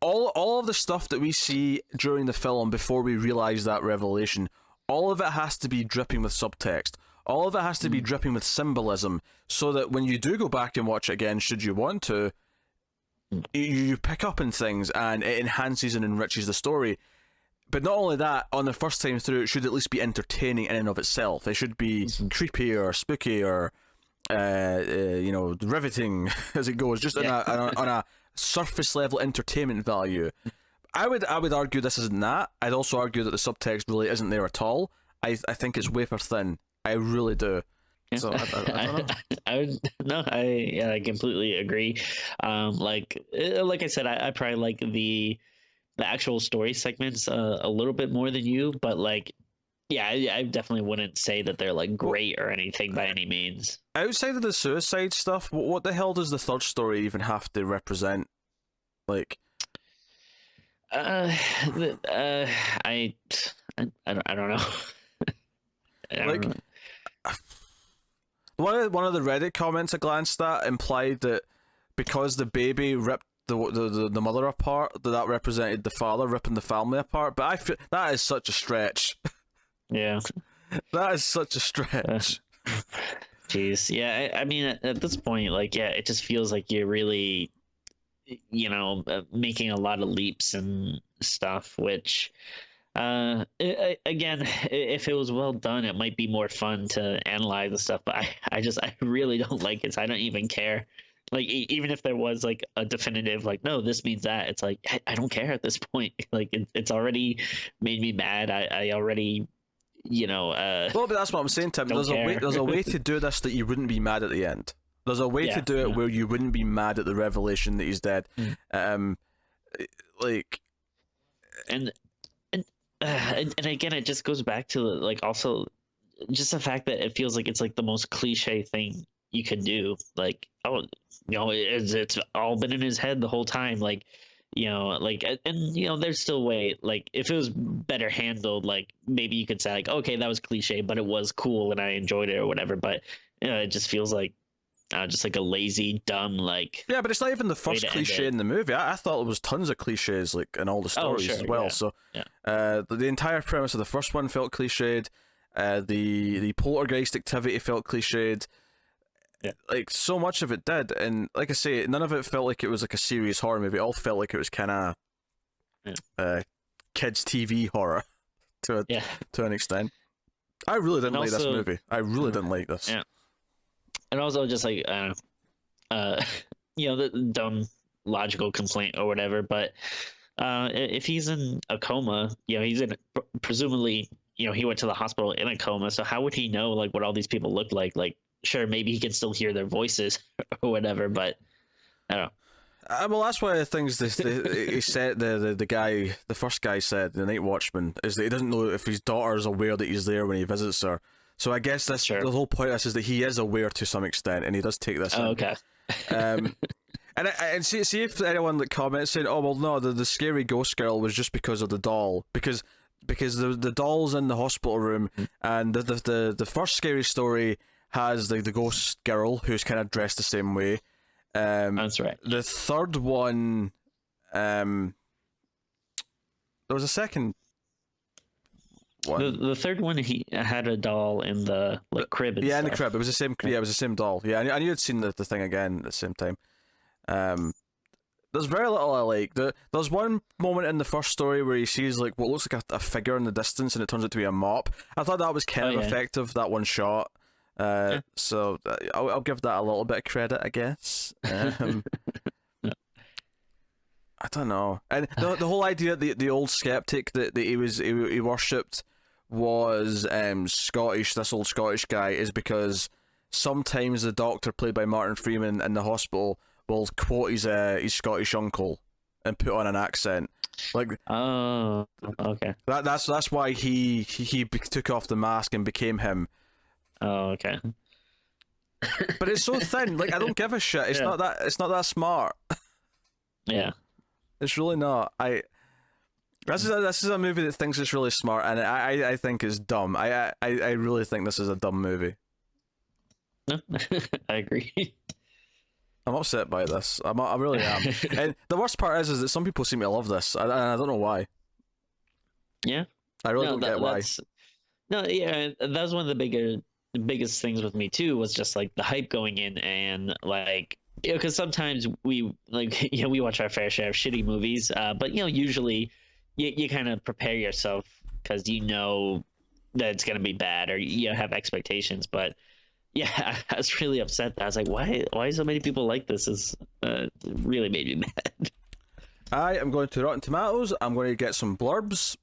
all of the stuff that we see during the film before we realize that revelation, all of it has to be dripping with subtext. All of it has to be dripping with symbolism, so that when you do go back and watch it again, should you want to, you pick up on things and it enhances and enriches the story. But not only that, on the first time through, it should at least be entertaining in and of itself. It should be creepy or spooky or, riveting as it goes, just on a surface level entertainment value. I would argue this isn't that. I'd also argue that the subtext really isn't there at all. I think it's wafer thin. I really do. So I don't know. I completely agree. Like I said, I probably like the actual story segments a little bit more than you, but like, yeah, I definitely wouldn't say that they're like great or anything by any means. Outside of the suicide stuff, what the hell does the third story even have to represent? Like, I don't know. One of the Reddit comments I glanced at implied that because the baby ripped the mother apart, that represented the father ripping the family apart. But I feel that is such a stretch. Yeah, that is such a stretch. Jeez, yeah. I mean, at this point, like, yeah, it just feels like you're really, making a lot of leaps and stuff, which. Again, if it was well done, it might be more fun to analyze the stuff. But I really don't like it. So I don't even care. Like, even if there was like a definitive, like, no, this means that. It's like I don't care at this point. Like, it's already made me mad. I already, Well, but that's what I'm saying, Tim. There's a way to do this that you wouldn't be mad at the end. There's a way to do it where you wouldn't be mad at the revelation that he's dead. Like, and again, it just goes back to like also just the fact that it feels like it's like the most cliche thing you can do. Like, it's all been in his head the whole time. Like, there's still way, like, if it was better handled, like maybe you could say like, okay, that was cliche, but it was cool and I enjoyed it or whatever. But it just feels like just like a lazy, dumb, like. Yeah, but it's not even the first cliche in the movie. I thought there was tons of cliches, like, in all the stories as well. Yeah. So, the entire premise of the first one felt cliched. The poltergeist activity felt cliched. Yeah. Like, so much of it did, and like I say, none of it felt like it was like a serious horror movie. It all felt like it was kind of kids' TV horror to an extent. I really didn't like this movie. I really didn't like this. Yeah. And also, just like the dumb logical complaint or whatever. But if he's in a coma, he's in presumably, he went to the hospital in a coma. So how would he know like what all these people look like? Like, sure, maybe he can still hear their voices or whatever, but I don't know. Well, that's one of the things he said. The first guy said, the night watchman, is that he doesn't know if his daughter is aware that he's there when he visits her. So I guess that's the whole point of this, is that he is aware to some extent, and he does take this in. Okay. And see if anyone that comments saying, "Oh well, no, the scary ghost girl was just because of the doll," because the doll's in the hospital room, and the first scary story has the ghost girl who's kind of dressed the same way. That's right. The third one, there was a second one. The third one, he had a doll in the crib. And in the crib. It was the same. Yeah, it was the same doll. Yeah, I knew I'd seen the thing again at the same time. There's very little I like. There's one moment in the first story where he sees like what looks like a figure in the distance, and it turns out to be a mop. I thought that was kind of effective. That one shot. So I'll give that a little bit of credit, I guess. I don't know. And the whole idea that the old skeptic that he worshipped was Scottish. This old Scottish guy is because sometimes the doctor, played by Martin Freeman, in the hospital will quote his Scottish uncle and put on an accent. Like, oh, okay. That's why he took off the mask and became him. Oh, okay. But it's so thin. Like, I don't give a shit. It's not that smart. Yeah. It's really not. This is a movie that thinks it's really smart, and I think it's dumb. I really think this is a dumb movie. No, I agree. I'm upset by this. I really am. And the worst part is that some people seem to love this, and I don't know why. Yeah, I really don't get why. No, yeah, that was one of the biggest things with me too. Was just like the hype going in, and like, you know, because sometimes we like, you know, we watch our fair share of shitty movies, but you know, usually you kind of prepare yourself because you know that it's gonna be bad, or you have expectations. But yeah, I was really upset. That I was like, why so many people like this? Is really made me mad. I am going to Rotten Tomatoes. I'm going to get some blurbs.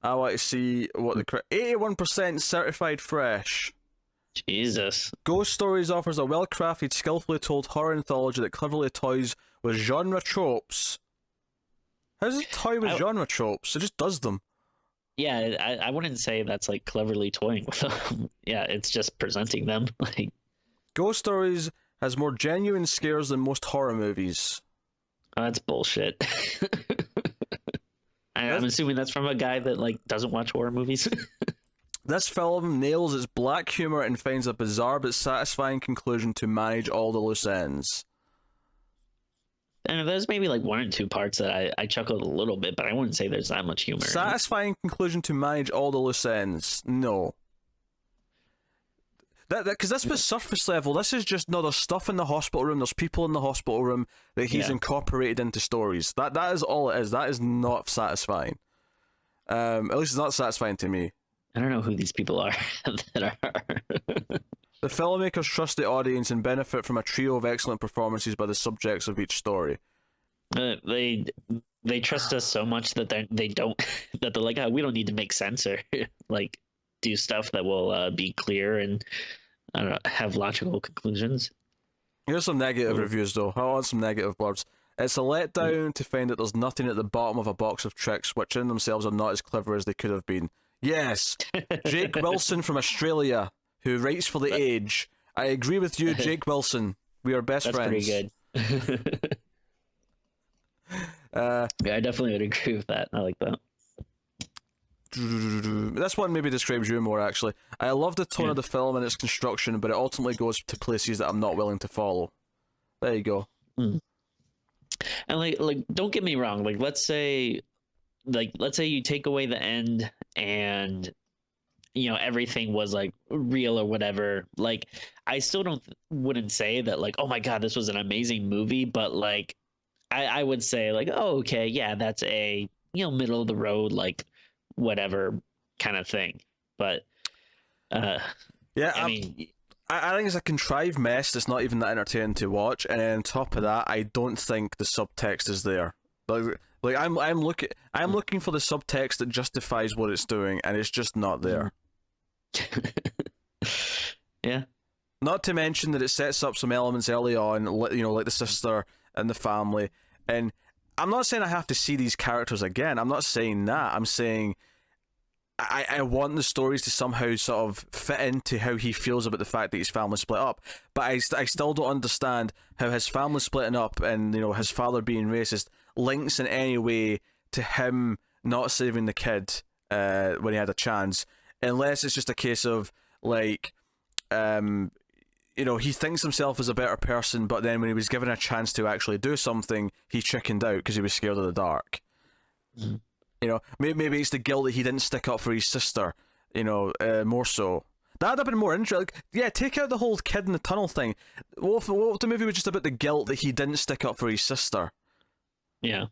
I want to see what the 81% certified fresh. Jesus. Ghost Stories offers a well-crafted, skillfully told horror anthology that cleverly toys with genre tropes. How does it toy with genre tropes? It just does them. Yeah, I wouldn't say that's like cleverly toying with them. Yeah, it's just presenting them. Like, Ghost Stories has more genuine scares than most horror movies. That's bullshit. I'm assuming that's from a guy that like doesn't watch horror movies. This film nails its black humor and finds a bizarre but satisfying conclusion to manage all the loose ends. And there's maybe like one or two parts that I chuckled a little bit, but I wouldn't say there's that much humor. Satisfying conclusion to manage all the loose ends. No. Because this was surface level. This is just, no, there's stuff in the hospital room, there's people in the hospital room that he's incorporated into stories. That is all it is. That is not satisfying. At least it's not satisfying to me. I don't know who these people are that are. The filmmakers trust the audience and benefit from a trio of excellent performances by the subjects of each story. They trust us so much that they don't that they're like, oh, we don't need to make sense or like do stuff that will be clear and I don't know, have logical conclusions. Here's some negative reviews though. I want some negative blurbs. It's a letdown to find that there's nothing at the bottom of a box of tricks which in themselves are not as clever as they could have been. Yes, Jake Wilson from Australia, who writes for The Age. I agree with you, Jake Wilson. We are best friends. That's pretty good. Yeah, I definitely would agree with that. I like that. This one maybe describes you more, actually. I love the tone of the film and its construction, but it ultimately goes to places that I'm not willing to follow. There you go. And like, don't get me wrong. Like, let's say you take away the end and you know everything was like real or whatever. Like, I still wouldn't say that like, oh my god, this was an amazing movie. But like, I would say like, oh okay, yeah, that's a middle of the road like whatever kind of thing. But yeah, I mean, I think it's a contrived mess that's not even that entertaining to watch, and then on top of that, I don't think the subtext is there. Like I'm looking for the subtext that justifies what it's doing, and it's just not there. Yeah. Not to mention that it sets up some elements early on, like the sister and the family. And I'm not saying I have to see these characters again. I'm not saying that. I'm saying I want the stories to somehow sort of fit into how he feels about the fact that his family split up. But I still don't understand how his family splitting up and his father being racist links in any way to him not saving the kid when he had a chance, unless it's just a case of like he thinks himself as a better person, but then when he was given a chance to actually do something, he chickened out because he was scared of the dark. Maybe it's the guilt that he didn't stick up for his sister, more so. That'd have been more interesting. Yeah, take out the whole kid in the tunnel thing. What if the movie was just about the guilt that he didn't stick up for his sister? Yeah.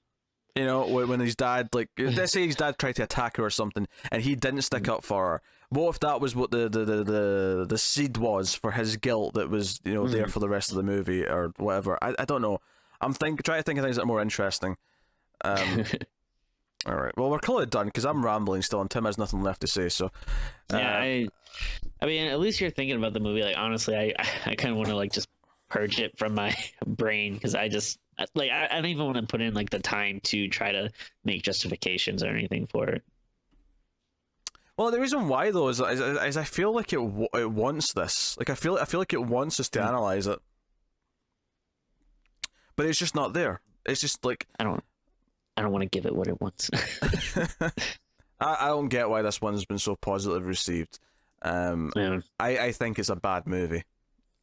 When his dad, let's say his dad tried to attack her or something, and he didn't stick up for her. What if that was what the seed was for his guilt that was, there for the rest of the movie or whatever? I don't know. Trying to think of things that are more interesting. All right. Well, we're clearly done because I'm rambling still, and Tim has nothing left to say. So, yeah, I mean, at least you're thinking about the movie. Like, honestly, I kind of want to like just purge it from my brain because I don't even want to put in like the time to try to make justifications or anything for it. Well, the reason why though is I feel like it wants this. Like I feel like it wants us to analyze it, but it's just not there. It's just like I don't. I don't want to give it what it wants. I don't get why this one's been so positively received. Yeah. I think it's a bad movie.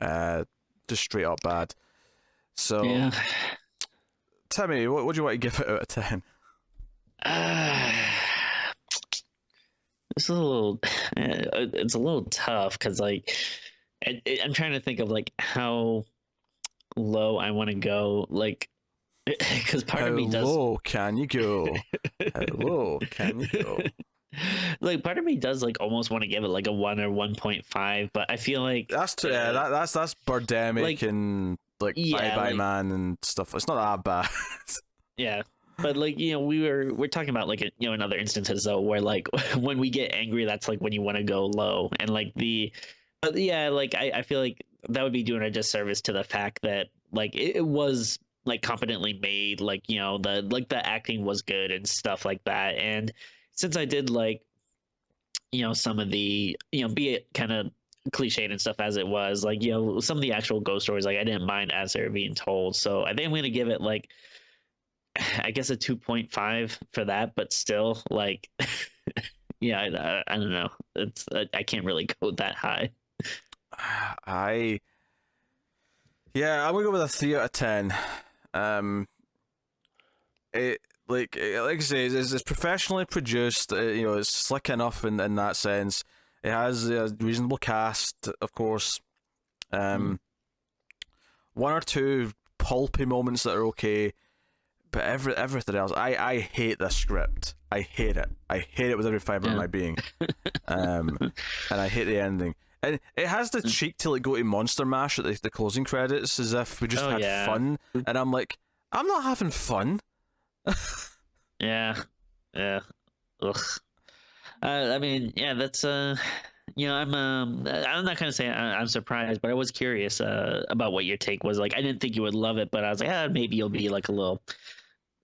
Just straight up bad. So, Yeah. Timmy, what do you want to give it out of 10? It's a little, it's a little tough because like I'm trying to think of like how low I want to go, like because part How of me does. low can you go? How low can you go? Like part of me does like almost want to give it like a 1 or 1.5, but I feel like That's that's Birdemic like and like Bye yeah, Bye like Man and stuff. It's not that bad. yeah. But like we're talking about like in other instances though where like when we get angry that's like when you want to go low and like but yeah, like I feel like that would be doing a disservice to the fact that like it was like competently made, like the acting was good and stuff like that. And since I did like some of the be it kind of cliched and stuff as it was, like some of the actual ghost stories, like I didn't mind as they were being told. So I think I'm gonna give it like I guess a 2.5 for that, but still like yeah, I don't know, it's I can't really go that high. I I'm gonna go with a 3 out of 10. Um, it like I say, it's professionally produced. It's slick enough in that sense. It has a reasonable cast, of course. One or two pulpy moments that are okay, but everything else, I hate the script. I hate it. I hate it with every fiber of my being. And I hate the ending. And it has the cheek to like go to Monster Mash at the closing credits as if we just had fun. And I'm like, I'm not having fun. Yeah. Ugh. I mean, yeah, that's I'm not gonna say I'm surprised, but I was curious about what your take was. Like, I didn't think you would love it, but I was like, maybe you'll be like a little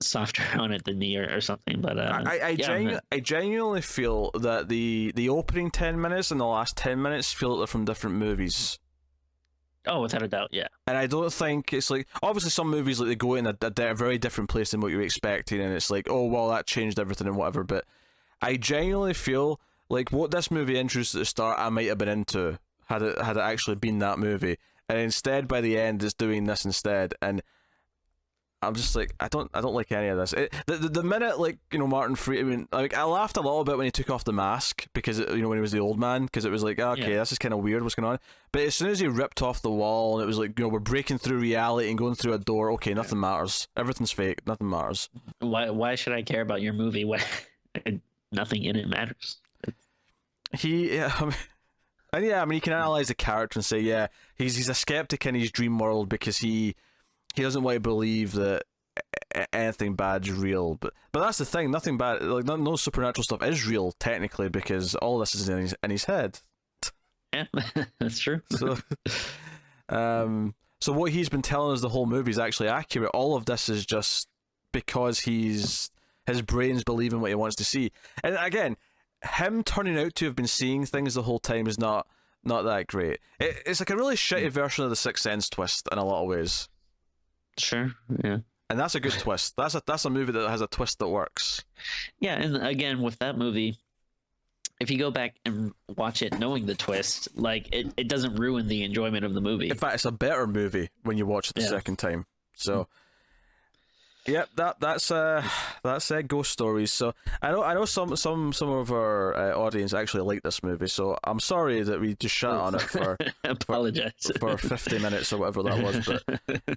softer on it than me or something. But I genuinely feel that the opening 10 minutes and the last 10 minutes feel like they're from different movies. Oh, without a doubt, yeah. And I don't think it's like, obviously some movies like they go in a very different place than what you're expecting, and it's like, oh well, that changed everything and whatever. But I genuinely feel like what this movie introduced at the start, I might have been into had it actually been that movie, and instead by the end it's doing this instead, and I'm just like, I don't like any of this. The minute like Martin Freeman, like I laughed a little bit when he took off the mask because when he was the old man, because it was like, okay, this is kind of weird, what's going on. But as soon as he ripped off the wall and it was like, we're breaking through reality and going through a door, okay, nothing matters, everything's fake, nothing matters. Why should I care about your movie when nothing in it matters? And yeah, I mean, you can analyze the character and say, he's a skeptic in his dream world because he doesn't want to believe that anything bad is real. But that's the thing, nothing bad, like no supernatural stuff is real technically, because all this is in his head. Yeah, that's true. So what he's been telling us the whole movie is actually accurate. All of this is just because his brain's believing what he wants to see. And again, him turning out to have been seeing things the whole time is not that great. It's like a really shitty version of the Sixth Sense twist in a lot of ways. Sure, yeah. And that's a good twist. That's a movie that has a twist that works. Yeah, and again, with that movie, if you go back and watch it knowing the twist, like it doesn't ruin the enjoyment of the movie. In fact, it's a better movie when you watch it the second time. So yep, that's Ghost Stories. So I know some of our audience actually like this movie. So I'm sorry that we just shut on it for apologize for 50 minutes or whatever that was.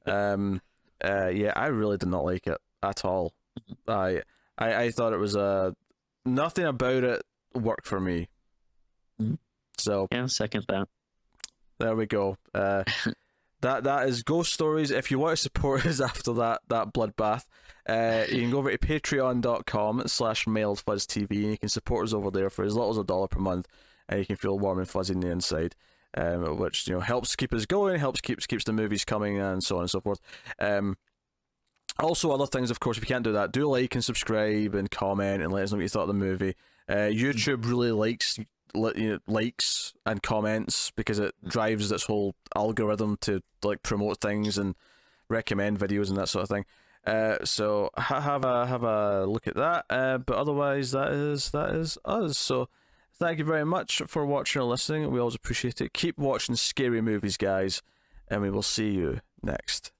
But I really did not like it at all. I thought it was nothing about it worked for me. So yeah, second that. There we go. That is Ghost Stories. If you want to support us after that bloodbath, you can go over to patreon.com/mailedfuzztv and you can support us over there for as little as $1 per month, and you can feel warm and fuzzy in the inside, which helps keep us going, keeps the movies coming, and so on and so forth. Also, other things, of course, if you can't do that, do like and subscribe and comment and let us know what you thought of the movie. YouTube really likes and comments because it drives this whole algorithm to like promote things and recommend videos and that sort of thing. So have a look at that. But otherwise, that is us. So thank you very much for watching or listening. We always appreciate it. Keep watching scary movies, guys, and we will see you next